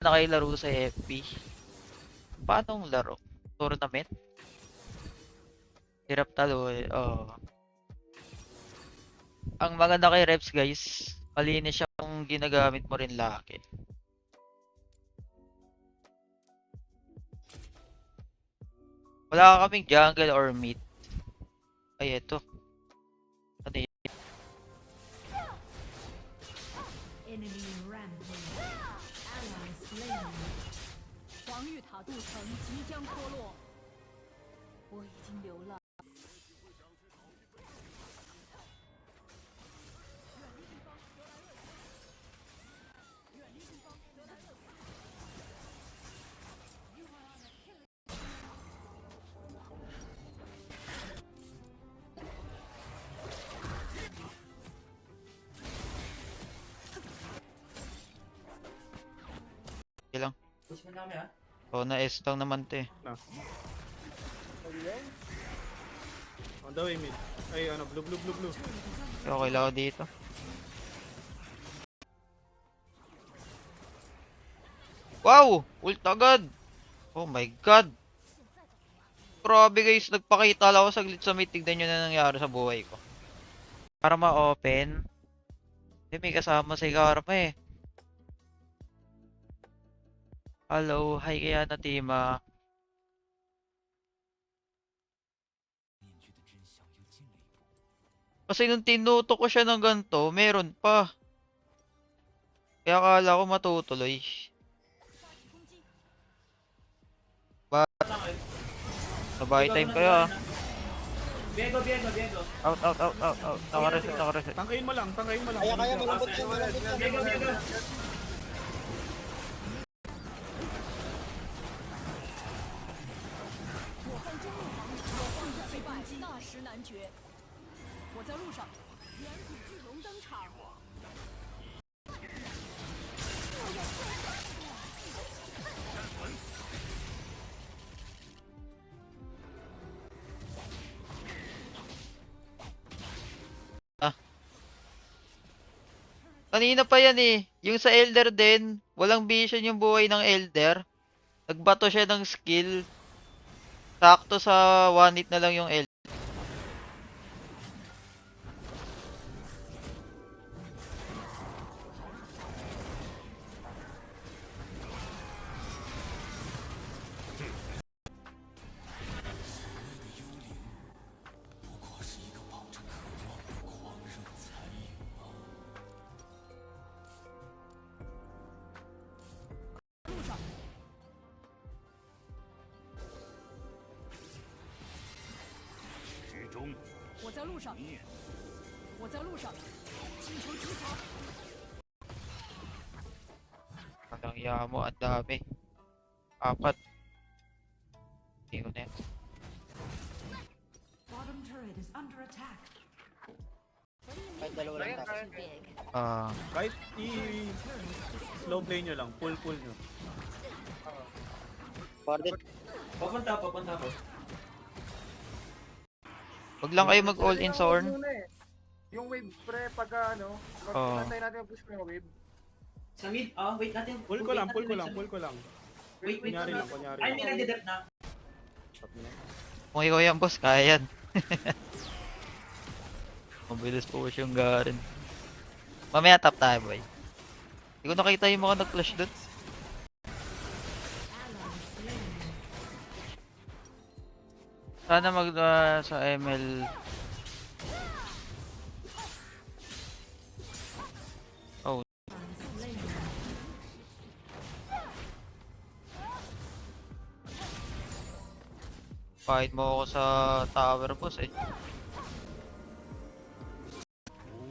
na kayo laro sa FP. Paano laro? Tournament? Hirap talo eh. Oh. Ang maganda kay reps guys, malinis siya kung ginagamit mo rin laki. Wala kaming jungle or mid. Ay, eto. Ano yun? Enemy rampage. Ally slain. 防御塔镀层即将脱落，我已经流浪。 Okay lang. Push mo na kami ha. Oh, na-S lang naman to eh. On the way mid. Ay ano, blue. Okay lang ako dito. Wow! Ult agad! Oh my god! Grabe guys, nagpakita lang ako saglit sa mid. Tignan nyo na nangyari sa buhay ko. Para ma-open. May kasama si Karma eh. Hello, hi kaya na Tima. Kasi nung tinuto ko siya ng ganito, meron pa. Kaya akala ko matutuloy. Sabay time kayo ah. Biego. Out. Naka-reset. Tangkayin mo lang. Kaya, malambot yan. Biego. 我方中路防我方准备攻击，那时难绝。我在路上，远古巨龙登场。 Kanina pa yan eh. Yung sa Elder din, walang vision yung buhay ng Elder. Nagbato siya ng skill. Sakto sa one hit na lang yung Elder.我在路上，请求出草。 Walang yamo, ang dami. 4. Hindi ko na yan. Bottom turret is under attack. Kahit dalawa lang tayo. Kahit slow play nyo lang. Pull nyo. Barded. Papunta ko. Wag lang kayo mag-all in sa Ornn. Yung wave pre pag ano, Oo. pag natin push mo yung wave. Sa mid, wait natin. Pull ko lang. Wait. Kunyari lang. Ay, may nagde-dep na. Kung ikaw yan boss, kaya yan. Mabilis po yung Garen. Mamaya top tayo boy. Hindi ko nakita yung mga nag-flash doon. Sana mag sa ML. Oh. Fight mo ako sa tower boss eh.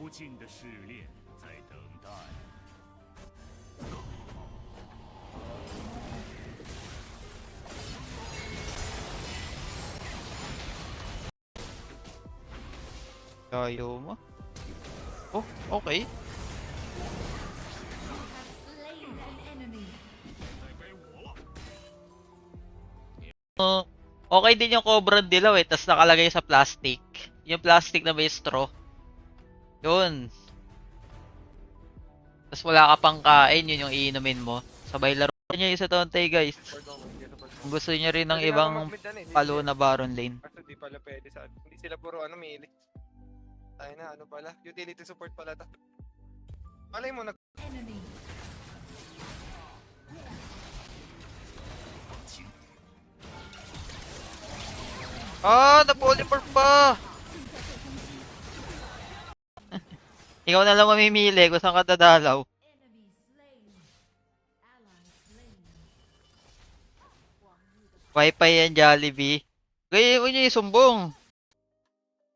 无尽的试炼在等待。 Ayaw mo. Oh, okay. Slain an enemy. Okay din yung Cobra Dilaw eh, tas nakalagay sa plastic. Yung plastic na may straw. Yun. Tas wala ka pang kain, yun yung iinumin mo. Sabay laro. Kanya yung sa Tontay guys. Support mo, hindi support mo. Kung gusto niya rin ng Pwede ibang naman mag-mid yan eh, palo na Baron lane. Kaso di pala pwede sa hindi sila puro ano melee. Tayo na ano pala, utility support pala ta. Malay mo Enemy. Ah, na-polymer pa! Ikaw na lang mamimili kung saan ka dadalaw. Enemy slain. Ally slain. Wi-Fi yan, Jollibee. Gaya mo niyo yung sumbong.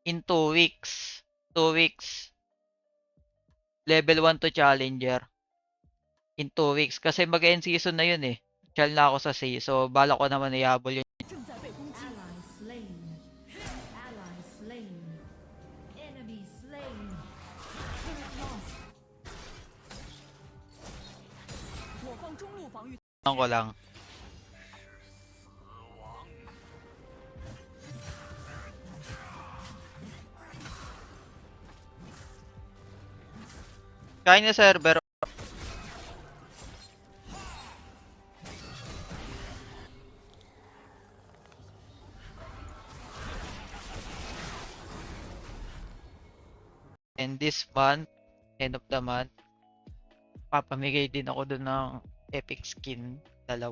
In 2 weeks. 2 weeks. Level 1 to Challenger. In 2 weeks. Kasi mag-end season na yun eh. Chal na ako sa C. So, bala ko naman i-habol yun. 正在被攻击。 Ally slain. Ally slain. Enemy slain. Turret lost. 我方中路防御 Ang ko lang. Kaya na server. And this month, end of the month, papamigay din ako dun ng epic skin, 2.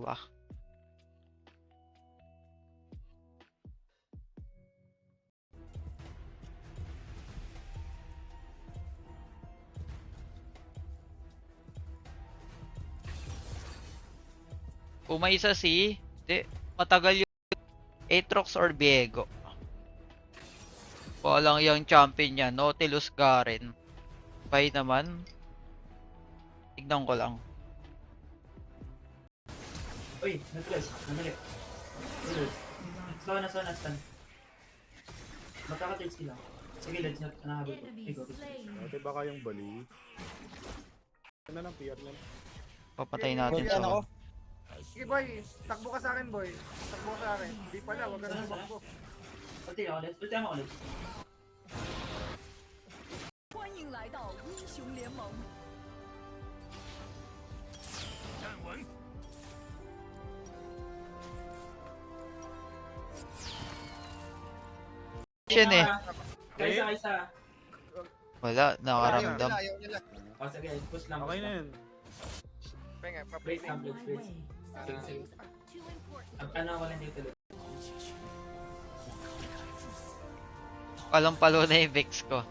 Kung may isa si, di, matagal yung Aatrox or Viego. Walang yung champion niya, Nautilus Garen. Bye naman. Tignan ko lang. Uy, na-press. Namali. Stun. Magkaka-trade sila. Sige, let's not nahabol ko. Enemy Ay, go. slain. Ate baka yung bali. Ano lang, PR lang. Papatayin natin Punta na ako. to. Sige boy, takbo ka sa akin boy. Takbo ka sa akin. Hindi pala, wag ka na takbo. Ulti ako ulit. Ulti ako ulit. 欢迎来到英雄联盟。站稳， Yan eh. Kaisa. Wala, nakaramdam. Ayaw nila. O sige, push lang. Okay na yun. Penga, Wait pa-play. lang, please, My please. way. Sige, sige. Ano ako lang dito. Palang palo na yung Vex ko.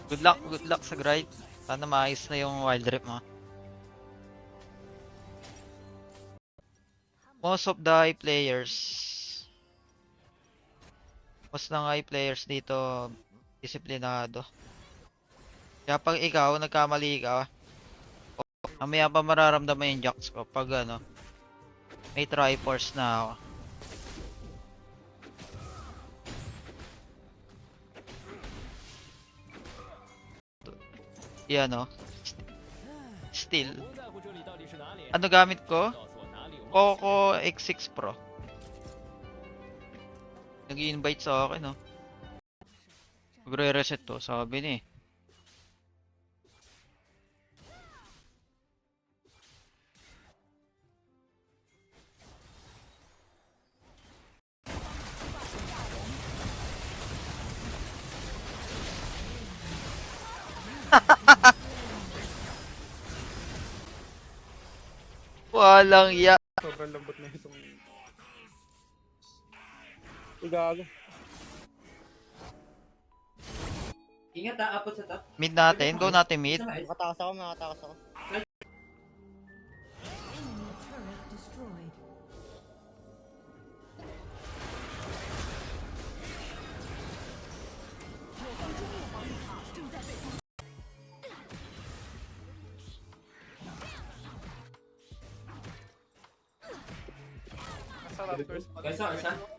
Good luck sa grind. Sana maayos na yung wild rip mo. Most of the high players. Most ng high players dito disiplinado. Kaya pag ikaw, nagkamali ka, mamaya pa mararamdaman yung jacks ko pag ano, may Triforce na ako. Yan o. Still. Ano gamit ko? Poco X6 Pro. Nag-i-invite sa akin, no? Magre-reset to, sabi ni. Walang ya. Sobrang lambot na itong... Igago. Ingat ha, apot sa top. Mid natin, go natin mid. Nakatakas ako. Enemy turret destroyed. Nasa Raptors pala.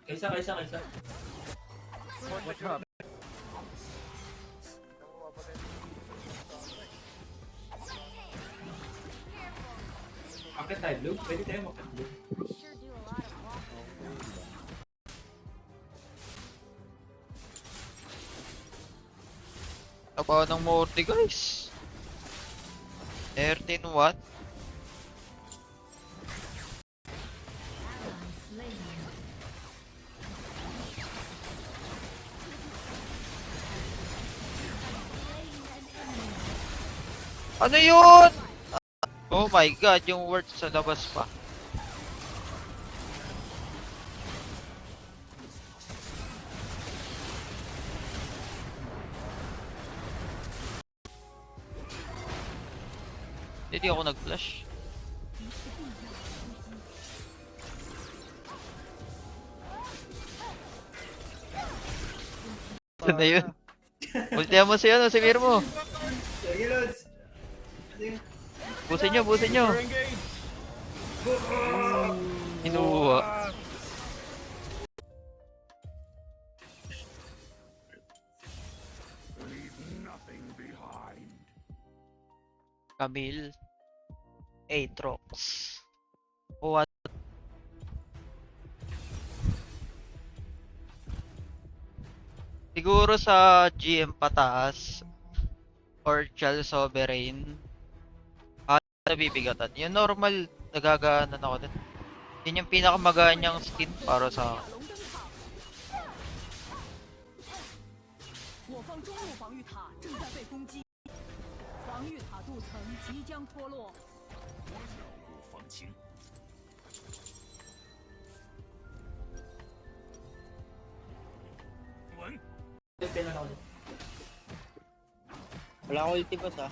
Kaisa. What's up? Akit tayo blue. Pwede tayo makit blue. Taba ng Morty guys. 13 watt. Ano yun? Oh my god, yung word sa labas pa. Hindi ako nag-flash. Ito na yun. Ultihan mo si ano, si Mir mo. Sige, Lods. Busin nyo, busin nyo. Engage! Inuha. nothing behind. Camille. Aatrox. What? Siguro sa GM pataas or Chal Sovereign. Nabibigatan. Yung normal, nagagaanan ako din. Yun yung pinakamagaan niyang skin para sa 龙登场，我方中路防御塔正在被攻击，防御塔镀层即将脱落。我了无放轻。 稳， Wala akong ulti boss ah.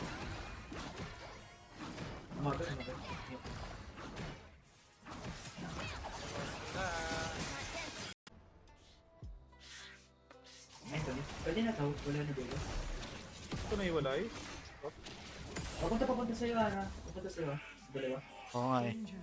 Umagat, umagat. Anthony, pwede na to. Wala na dito. Ito na iwalay. Papunta sa'yo, Ana. Papunta sa'yo. Dalawa. Oo nga eh. Danger.